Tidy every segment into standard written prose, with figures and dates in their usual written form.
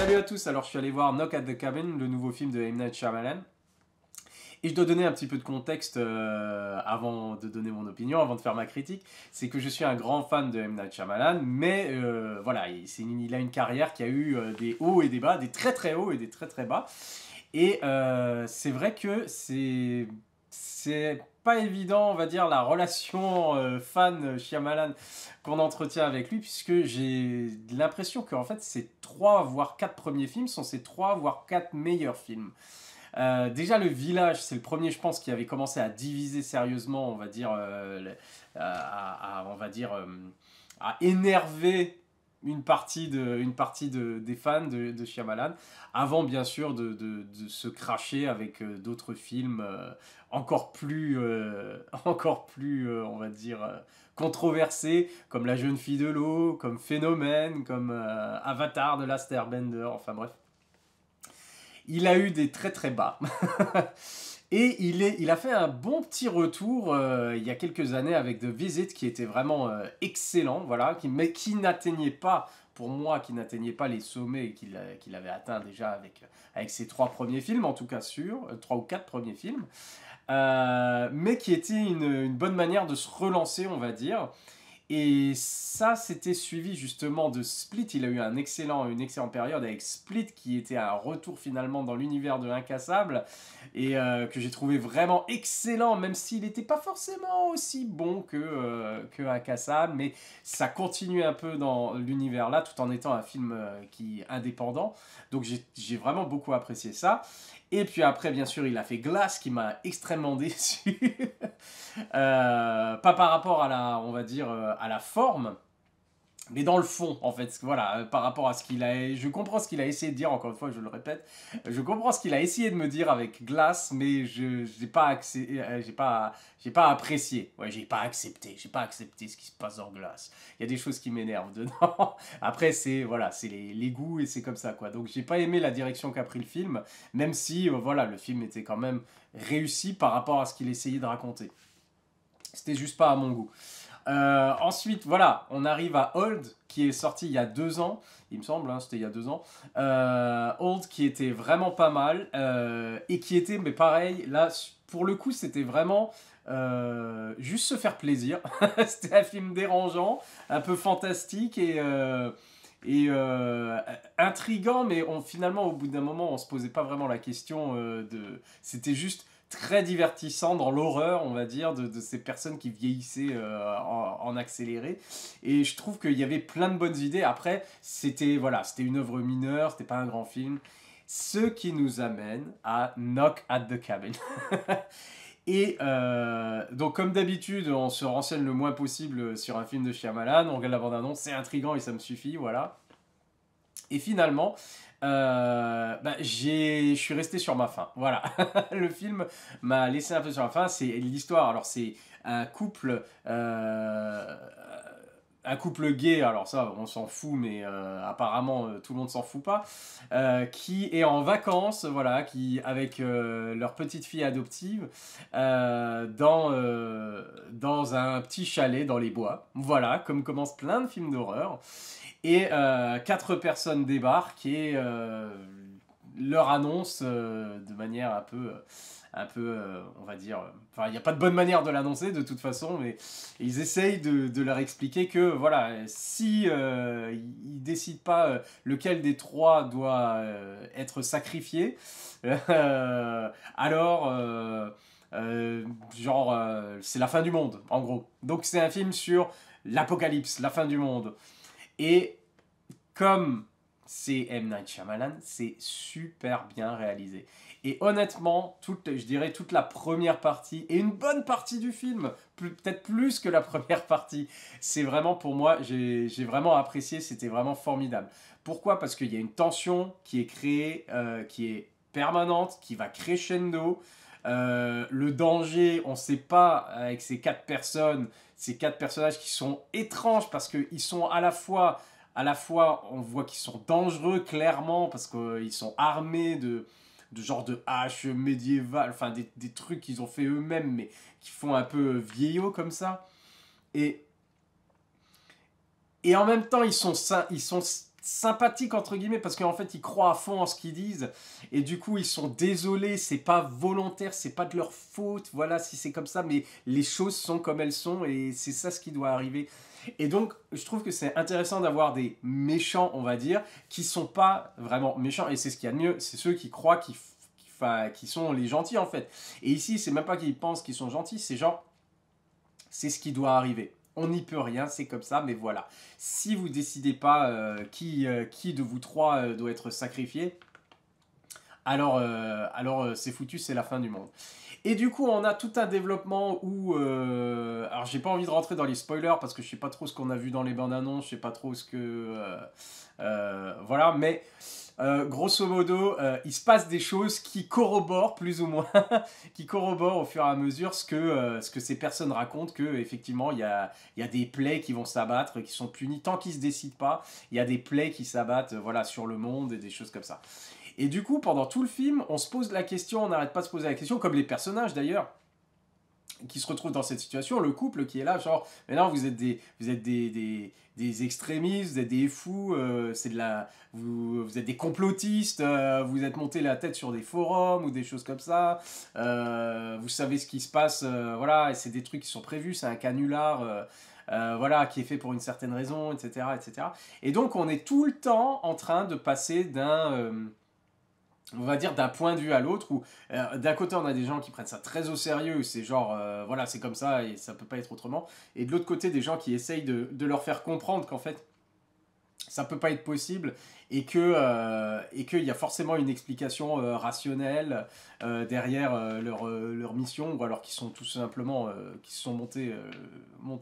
Salut à tous, alors je suis allé voir Knock at the Cabin, le nouveau film de M. Night Shyamalan. Et je dois donner un petit peu de contexte avant de donner mon opinion, avant de faire ma critique. C'est que je suis un grand fan de M. Night Shyamalan, mais voilà, il a une carrière qui a eu des hauts et des bas, des très très hauts et des très très bas. Et c'est vrai que c'est pas évident, on va dire, la relation fan Shyamalan qu'on entretient avec lui, puisque j'ai l'impression qu'en fait, ces 3 voire 4 premiers films sont ses 3 voire 4 meilleurs films. Déjà, Le Village, c'est le premier, je pense, qui avait commencé à diviser sérieusement, on va dire, à énerver des fans de Shyamalan, avant bien sûr de se cracher avec d'autres films encore plus on va dire, controversés, comme La Jeune Fille de l'eau, comme Phénomène, comme Avatar de Last Airbender, enfin bref. Il a eu des très très bas. Et il a fait un bon petit retour il y a quelques années avec The Visit qui était vraiment excellent, voilà, mais qui n'atteignait pas, pour moi, qui n'atteignait pas les sommets qu'il avait atteints déjà avec ses 3 premiers films, en tout cas 3 ou 4 premiers films, mais qui était une bonne manière de se relancer, on va dire. Et ça, c'était suivi justement de Split. Il a eu une excellente période avec Split, qui était un retour finalement dans l'univers de Incassable, et que j'ai trouvé vraiment excellent, même s'il n'était pas forcément aussi bon que Incassable, mais ça continue un peu dans l'univers là, tout en étant un film qui est indépendant. Donc j'ai vraiment beaucoup apprécié ça. Et puis après, bien sûr, il a fait Glass, qui m'a extrêmement déçu. Pas par rapport à on va dire, à la forme, mais dans le fond, en fait, voilà, par rapport à ce qu'il a, je comprends ce qu'il a essayé de dire. Encore une fois, je le répète, je comprends ce qu'il a essayé de me dire avec Glass, mais je j'ai pas apprécié, ouais, j'ai pas accepté ce qui se passe dans Glass. Il y a des choses qui m'énervent dedans. Après, c'est voilà, c'est les goûts et c'est comme ça, quoi. Donc, j'ai pas aimé la direction qu'a pris le film, même si voilà, le film était quand même réussi par rapport à ce qu'il essayait de raconter. C'était juste pas à mon goût. Ensuite, voilà, on arrive à Old, qui est sorti il y a 2 ans, il me semble, hein, c'était il y a 2 ans. Old, qui était vraiment pas mal, et qui était, mais pareil, là, pour le coup, c'était vraiment juste se faire plaisir. C'était un film dérangeant, un peu fantastique et intriguant, mais finalement, au bout d'un moment, on se posait pas vraiment la question C'était juste très divertissant dans l'horreur, on va dire, de ces personnes qui vieillissaient en accéléré. Et je trouve qu'il y avait plein de bonnes idées. Après, c'était une œuvre mineure, c'était pas un grand film. Ce qui nous amène à Knock at the Cabin. Et donc, comme d'habitude, on se renseigne le moins possible sur un film de Shyamalan. On regarde la bande-annonce, c'est intriguant et ça me suffit, voilà. Et finalement, je suis resté sur ma faim. Voilà, le film m'a laissé un peu sur la faim. C'est l'histoire. Alors c'est un couple, un couple gay. Alors ça, on s'en fout, mais apparemment tout le monde s'en fout pas. Qui est en vacances, voilà, avec leur petite fille adoptive dans un petit chalet dans les bois. Voilà, comme commencent plein de films d'horreur. Et 4 personnes débarquent et leur annoncent de manière on va dire, enfin, il n'y a pas de bonne manière de l'annoncer de toute façon, mais ils essayent de leur expliquer que, voilà, si ils décident pas lequel des 3 doit être sacrifié, alors, c'est la fin du monde, en gros. Donc c'est un film sur l'apocalypse, la fin du monde. Et comme c'est M. Night Shyamalan, c'est super bien réalisé. Et honnêtement, je dirais toute la première partie, et une bonne partie du film, peut-être plus que la première partie, c'est vraiment, pour moi, j'ai vraiment apprécié, c'était vraiment formidable. Pourquoi ? Parce qu'il y a une tension qui est créée, qui est permanente, qui va crescendo. Le danger, on ne sait pas, avec ces 4 personnes, ces 4 personnages qui sont étranges parce qu'ils sont à la fois, on voit qu'ils sont dangereux clairement parce qu'ils sont armés de genre de haches médiévales, enfin des trucs qu'ils ont fait eux-mêmes mais qui font un peu vieillot comme ça. Et en même temps, ils sont sympathiques entre guillemets parce qu'en fait ils croient à fond en ce qu'ils disent et du coup ils sont désolés, c'est pas volontaire, c'est pas de leur faute, voilà si c'est comme ça, mais les choses sont comme elles sont et c'est ça ce qui doit arriver. Et donc je trouve que c'est intéressant d'avoir des méchants, on va dire, qui sont pas vraiment méchants et c'est ce qu'il y a de mieux, c'est ceux qui croient qui sont les gentils en fait. Et ici c'est même pas qu'ils pensent qu'ils sont gentils, c'est genre c'est ce qui doit arriver. On n'y peut rien, c'est comme ça, mais voilà. Si vous décidez pas qui de vous trois doit être sacrifié, alors c'est foutu, c'est la fin du monde. Et du coup, on a tout un développement où... alors, j'ai pas envie de rentrer dans les spoilers parce que je sais pas trop ce qu'on a vu dans les bandes annonces, je sais pas trop ce que... voilà, mais grosso modo, il se passe des choses qui corroborent plus ou moins, qui corroborent au fur et à mesure ce que ces personnes racontent, que effectivement il y a des plaies qui vont s'abattre, qui sont punies tant qu'ils se décident pas. Il y a des plaies qui s'abattent, voilà, sur le monde et des choses comme ça. Et du coup, pendant tout le film, on se pose la question, on n'arrête pas de se poser la question, comme les personnages d'ailleurs qui se retrouvent dans cette situation, le couple qui est là, genre, mais non, vous êtes des extrémistes, vous êtes des fous, vous êtes des complotistes, vous êtes monté la tête sur des forums ou des choses comme ça, vous savez ce qui se passe, voilà, et c'est des trucs qui sont prévus, c'est un canular, voilà, qui est fait pour une certaine raison, etc., etc. Et donc, on est tout le temps en train de passer on va dire d'un point de vue à l'autre où d'un côté on a des gens qui prennent ça très au sérieux, c'est genre voilà c'est comme ça et ça peut pas être autrement, et de l'autre côté des gens qui essayent de leur faire comprendre qu'en fait ça peut pas être possible et qu'il y a forcément une explication rationnelle derrière leur mission, ou alors qui sont tout simplement qui se sont montés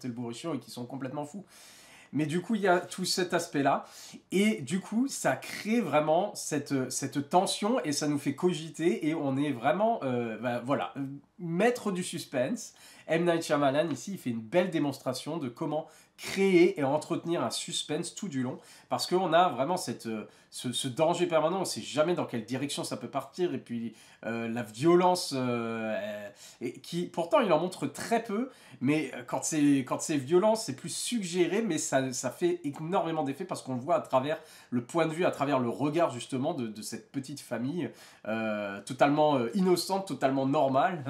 le bourrichon et qui sont complètement fous. Mais du coup, il y a tout cet aspect-là. Et du coup, ça crée vraiment cette tension et ça nous fait cogiter. Et on est vraiment, voilà, maître du suspense. M. Night Shyamalan, ici, il fait une belle démonstration de comment créer et entretenir un suspense tout du long. Parce qu'on a vraiment ce danger permanent. On ne sait jamais dans quelle direction ça peut partir. Et puis, la violence, qui, pourtant, il en montre très peu. Mais quand c'est violent, c'est plus suggéré, mais ça fait énormément d'effet parce qu'on le voit à travers le point de vue, à travers le regard justement de cette petite famille totalement innocente, totalement normale,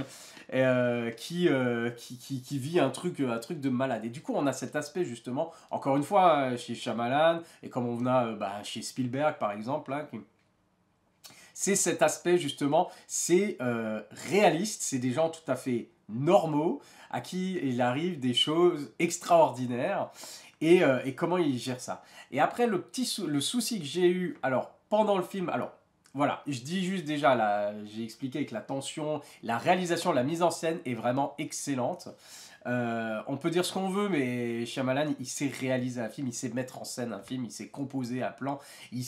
qui vit un truc de malade. Et du coup, on a cet aspect justement, encore une fois, chez Shyamalan, et comme on a chez Spielberg par exemple, hein, c'est cet aspect justement, c'est réaliste, c'est des gens tout à fait normaux, à qui il arrive des choses extraordinaires, et comment il gère ça. Et après, le souci que j'ai eu, alors, pendant le film, alors, voilà, je dis juste déjà, là, j'ai expliqué que la tension, la réalisation, la mise en scène est vraiment excellente. On peut dire ce qu'on veut, mais Shyamalan, il sait réaliser un film, il sait mettre en scène un film, il sait composer un plan, il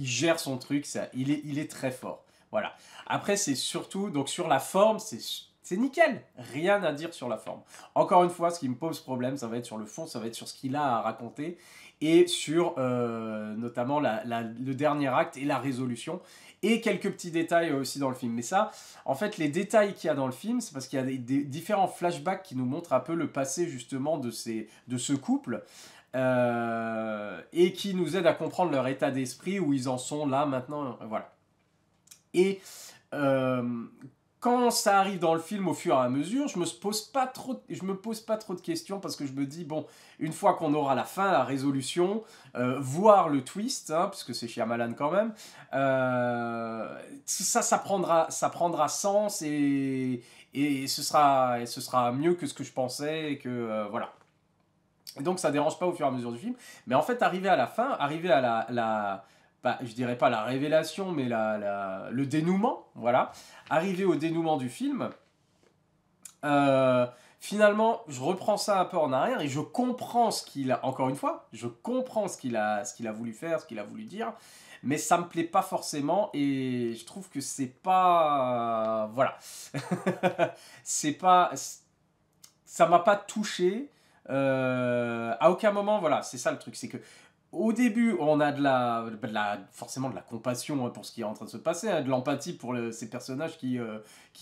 gère son truc, il est très fort. Voilà. Après, c'est surtout, donc sur la forme, c'est nickel, rien à dire sur la forme. Encore une fois, ce qui me pose problème, ça va être sur le fond, ça va être sur ce qu'il a à raconter, et sur notamment le dernier acte et la résolution, et quelques petits détails aussi dans le film. Mais ça, en fait, les détails qu'il y a dans le film, c'est parce qu'il y a des différents flashbacks qui nous montrent un peu le passé justement de ce couple, et qui nous aident à comprendre leur état d'esprit, où ils en sont là maintenant, voilà. Et quand ça arrive dans le film au fur et à mesure, je me pose pas trop de questions parce que je me dis, bon, une fois qu'on aura la fin, la résolution, voir le twist, hein, puisque c'est Shyamalan quand même, ça prendra sens et ce sera mieux que ce que je pensais et que, voilà. Et donc ça dérange pas au fur et à mesure du film. Mais en fait, arrivé à la fin, arrivé à je dirais pas la révélation, mais le dénouement, voilà. Arrivé au dénouement du film, finalement, je reprends ça un peu en arrière et je comprends encore une fois, je comprends ce qu'il a voulu faire, ce qu'il a voulu dire, mais ça me plaît pas forcément et je trouve que c'est pas, voilà, c'est pas, ça m'a pas touché. À aucun moment, voilà, c'est ça le truc, c'est que au début, on a forcément de la compassion pour ce qui est en train de se passer, hein, de l'empathie pour ces personnages qui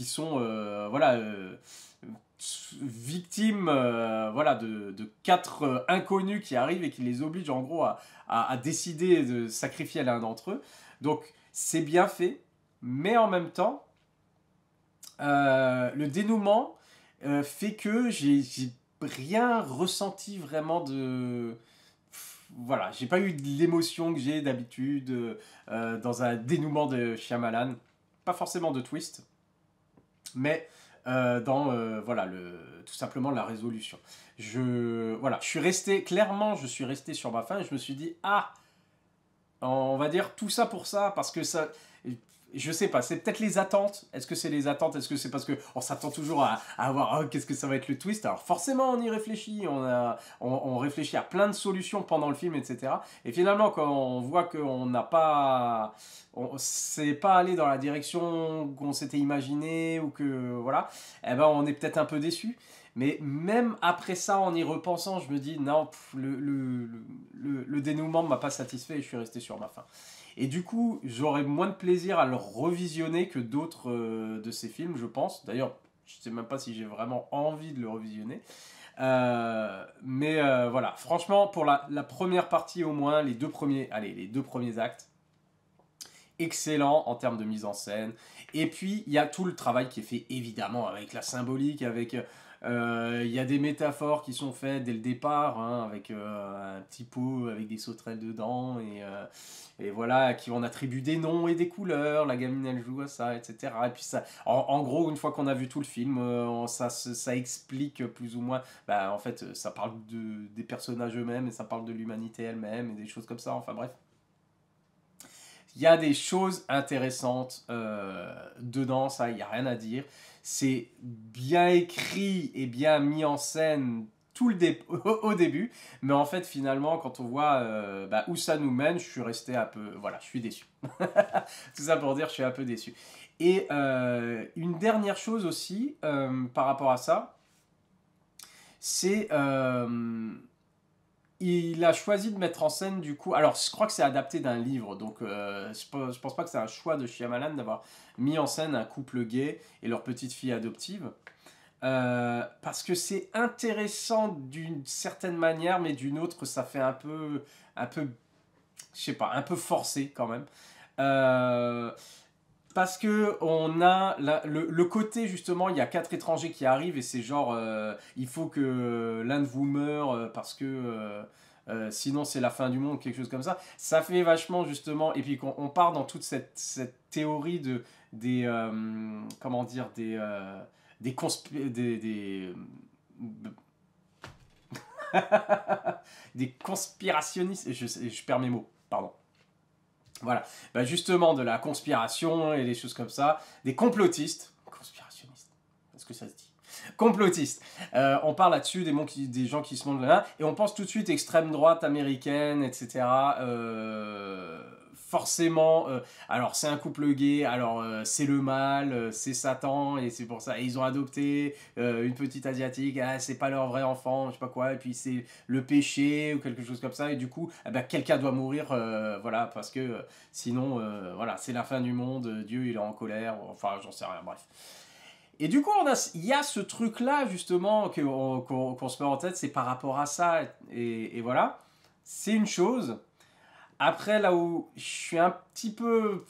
sont voilà, victimes voilà, de quatre inconnus qui arrivent et qui les obligent en gros à décider de sacrifier l'un d'entre eux. Donc c'est bien fait, mais en même temps, le dénouement fait que j'ai rien ressenti vraiment de... Voilà, j'ai pas eu l'émotion que j'ai d'habitude dans un dénouement de Shyamalan. Pas forcément de twist, mais dans voilà, tout simplement la résolution. Voilà, clairement, je suis resté sur ma faim et je me suis dit, ah, on va dire tout ça pour ça, parce que ça... Je sais pas, c'est peut-être les attentes. Est-ce que c'est les attentes? Est-ce que c'est parce qu'on s'attend toujours à voir oh, qu'est-ce que ça va être le twist? Alors forcément, on y réfléchit, on réfléchit à plein de solutions pendant le film, etc. Et finalement, quand on voit qu'on n'a pas... On s'est pas allé dans la direction qu'on s'était imaginé, ou que... Voilà, eh ben on est peut-être un peu déçu. Mais même après ça, en y repensant, je me dis, non, le dénouement ne m'a pas satisfait et je suis resté sur ma faim. Et du coup, j'aurais moins de plaisir à le revisionner que d'autres de ces films, je pense. D'ailleurs, je ne sais même pas si j'ai vraiment envie de le revisionner. Mais voilà, franchement, pour la première partie au moins, les deux premiers actes, excellent en termes de mise en scène. Et puis, il y a tout le travail qui est fait, évidemment, avec la symbolique, avec... Il y a des métaphores qui sont faites dès le départ, hein, avec un petit pot avec des sauterelles dedans, et voilà, qui on attribue des noms et des couleurs, la gamine elle joue à ça, etc. Et puis ça, en gros, une fois qu'on a vu tout le film, ça explique plus ou moins, bah, en fait, ça parle des personnages eux-mêmes, et ça parle de l'humanité elle-même, et des choses comme ça, enfin bref. Il y a des choses intéressantes dedans, ça, il n'y a rien à dire. C'est bien écrit et bien mis en scène au début, mais en fait, finalement, quand on voit où ça nous mène, je suis resté un peu... Voilà, je suis déçu. Tout ça pour dire, je suis un peu déçu. Et une dernière chose aussi, par rapport à ça, c'est... il a choisi de mettre en scène du coup. Alors, je crois que c'est adapté d'un livre, donc je pense pas que c'est un choix de Shyamalan d'avoir mis en scène un couple gay et leur petite fille adoptive. Parce que c'est intéressant d'une certaine manière, mais d'une autre, ça fait je sais pas, un peu forcé quand même. Parce que on a le côté justement, il y a quatre étrangers qui arrivent et c'est genre, il faut que l'un de vous meure parce que sinon c'est la fin du monde, quelque chose comme ça. Ça fait vachement justement, et puis on part dans toute cette théorie comment dire, des conspirationnistes, je perds mes mots, pardon. Voilà, bah justement de la conspiration et des choses comme ça, des complotistes, conspirationnistes, est-ce que ça se dit? Complotistes. On parle là-dessus des gens qui se montrent là, et on pense tout de suite extrême droite américaine, etc. Forcément, alors c'est un couple gay, alors c'est le mal, c'est Satan, et c'est pour ça, et ils ont adopté une petite asiatique, ah, c'est pas leur vrai enfant, je sais pas quoi, et puis c'est le péché ou quelque chose comme ça, et du coup, eh ben, quelqu'un doit mourir, voilà, parce que sinon, voilà, c'est la fin du monde, Dieu il est en colère, enfin j'en sais rien, bref. Et du coup, il y a ce truc-là, justement, qu'on se met en tête, c'est par rapport à ça, et voilà, c'est une chose. Après, là où je suis un petit peu...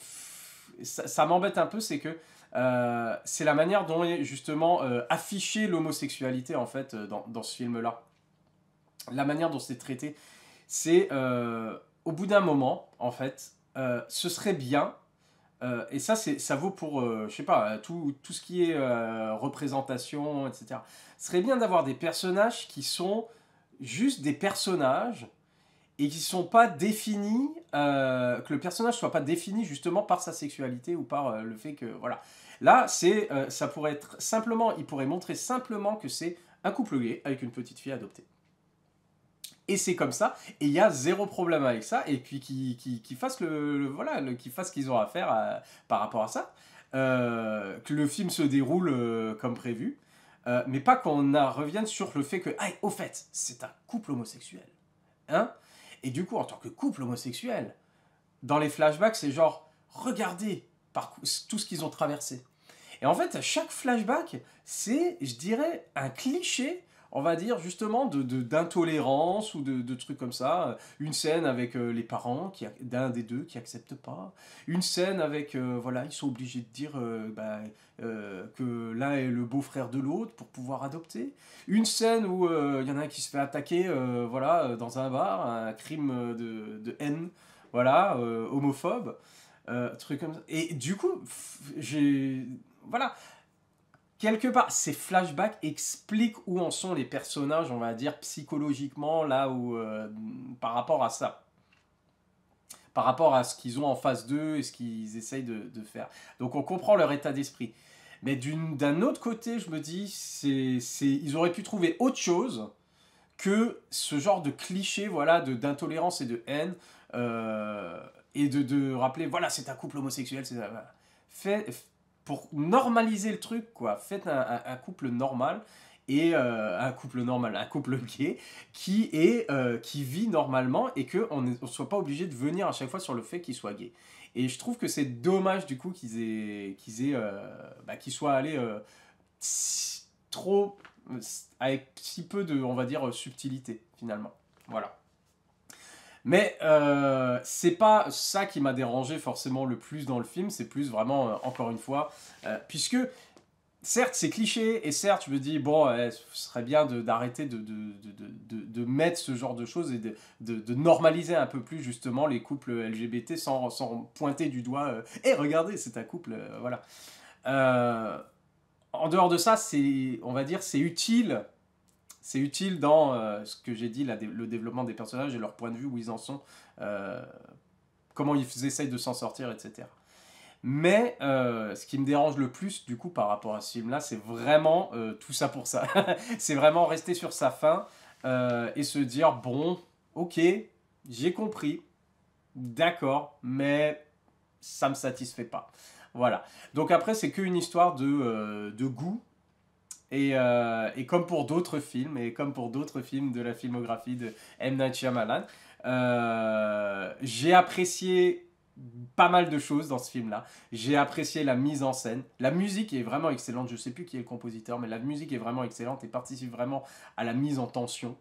Ça m'embête un peu, c'est que c'est la manière dont est justement affichée l'homosexualité, en fait, dans ce film-là. La manière dont c'est traité, c'est au bout d'un moment, en fait, ce serait bien, et ça vaut pour, je sais pas, tout ce qui est représentation, etc. Ce serait bien d'avoir des personnages qui sont juste des personnages et qui sont pas définis, que le personnage soit pas défini justement par sa sexualité ou par le fait que voilà. Là, ça pourrait être simplement, il pourrait montrer simplement que c'est un couple gay avec une petite fille adoptée. Et c'est comme ça, et il y a zéro problème avec ça, et puis qu'ils fassent voilà, qu'ils fassent ce qu'ils ont à faire par rapport à ça, que le film se déroule comme prévu, mais pas qu'on revienne sur le fait que, ah, au fait, c'est un couple homosexuel, hein. Et du coup, en tant que couple homosexuel, dans les flashbacks, c'est genre, regardez tout ce qu'ils ont traversé. Et en fait, chaque flashback, c'est, je dirais, un cliché, on va dire, justement, d'intolérance ou de trucs comme ça. Une scène avec les parents d'un des deux qui acceptent pas. Une scène avec, voilà, ils sont obligés de dire que l'un est le beau-frère de l'autre pour pouvoir adopter. Une scène où il y en a un qui se fait attaquer, voilà, dans un bar, un crime de haine, voilà, homophobe. Truc comme ça. Et du coup, j'ai... Voilà. Quelque part, ces flashbacks expliquent où en sont les personnages, on va dire, psychologiquement, là où... par rapport à ça. Par rapport à ce qu'ils ont en face d'eux et ce qu'ils essayent de faire. Donc on comprend leur état d'esprit. Mais d'un autre côté, je me dis, ils auraient pu trouver autre chose que ce genre de cliché, voilà, d'intolérance et de haine, et de rappeler, voilà, c'est un couple homosexuel, c'est voilà. Pour normaliser le truc, quoi. Faites un couple normal, et un couple gay, qui vit normalement, et qu'on ne soit pas obligé de venir à chaque fois sur le fait qu'il soit gay. Et je trouve que c'est dommage, du coup, qu'ils soient allés trop avec si peu de, on va dire, subtilité, finalement. Voilà. Mais c'est pas ça qui m'a dérangé forcément le plus dans le film, c'est plus vraiment, encore une fois, puisque, certes, c'est cliché, et certes, je me dis, bon, ce serait bien d'arrêter de mettre ce genre de choses et de normaliser un peu plus, justement, les couples LGBT sans pointer du doigt, et regardez, c'est un couple, voilà. En dehors de ça, on va dire, c'est utile. C'est utile dans ce que j'ai dit, le développement des personnages et leur point de vue, où ils en sont, comment ils essayent de s'en sortir, etc. Mais ce qui me dérange le plus, du coup, par rapport à ce film-là, c'est vraiment tout ça pour ça. C'est vraiment rester sur sa faim et se dire, bon, ok, j'ai compris, d'accord, mais ça me satisfait pas. Voilà. Donc après, c'est qu'une histoire de goût. Et comme pour d'autres films, et comme pour d'autres films de la filmographie de M. Night Shyamalan, j'ai apprécié pas mal de choses dans ce film-là. J'ai apprécié la mise en scène. La musique est vraiment excellente. Je sais plus qui est le compositeur, mais la musique est vraiment excellente et participe vraiment à la mise en tension.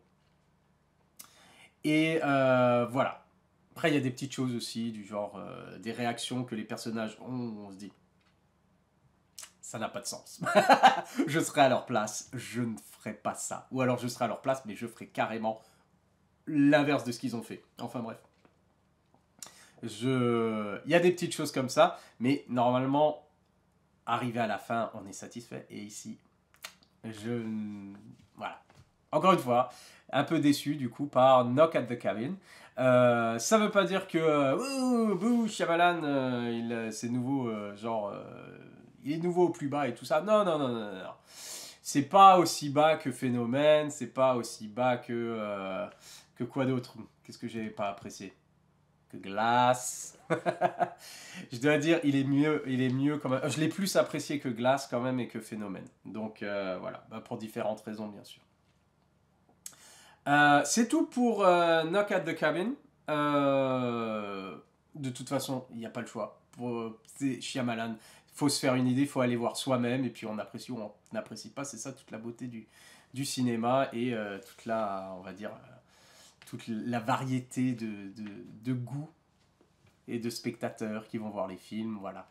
Et voilà. Après, il y a des petites choses aussi, du genre des réactions que les personnages ont. On se dit, ça n'a pas de sens. Je serais à leur place, je ne ferais pas ça. Ou alors je serais à leur place, mais je ferais carrément l'inverse de ce qu'ils ont fait. Enfin bref. Il y a des petites choses comme ça, mais normalement, arrivé à la fin, on est satisfait. Et ici, voilà. Encore une fois, un peu déçu du coup par Knock at the Cabin. Ça veut pas dire que bouh, Shyamalan, c'est nouveau, genre il est nouveau au plus bas et tout ça. Non, non, non, non, non. C'est pas aussi bas que Phénomène, c'est pas aussi bas que quoi d'autre. Qu'est-ce que j'ai pas apprécié? Que Glass. Je dois dire, il est mieux quand même. Je l'ai plus apprécié que Glass quand même et que Phénomène. Donc voilà, pour différentes raisons bien sûr. C'est tout pour Knock at the Cabin. De toute façon, il n'y a pas le choix. C'est Shyamalan. Il faut se faire une idée, il faut aller voir soi-même, et puis on apprécie ou on n'apprécie pas. C'est ça toute la beauté du cinéma et toute la, on va dire, toute la variété de goûts et de spectateurs qui vont voir les films. Voilà.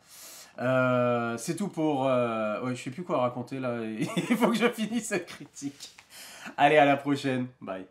C'est tout pour... ouais, je sais plus quoi raconter là. Il faut que je finisse cette critique. Allez, à la prochaine. Bye.